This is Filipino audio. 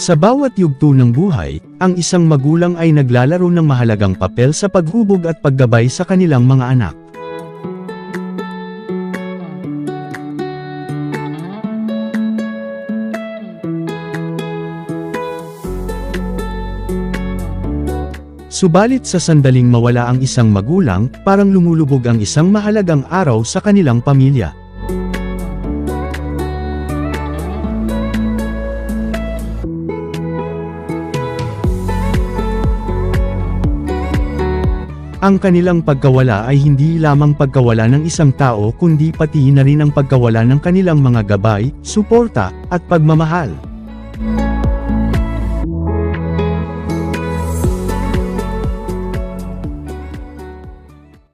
Sa bawat yugto ng buhay, ang isang magulang ay naglalaro ng mahalagang papel sa paghubog at paggabay sa kanilang mga anak. Subalit sa sandaling mawala ang isang magulang, parang lumulubog ang isang mahalagang araw sa kanilang pamilya. Ang kanilang pagkawala ay hindi lamang pagkawala ng isang tao kundi pati na rin ang pagkawala ng kanilang mga gabay, suporta, at pagmamahal.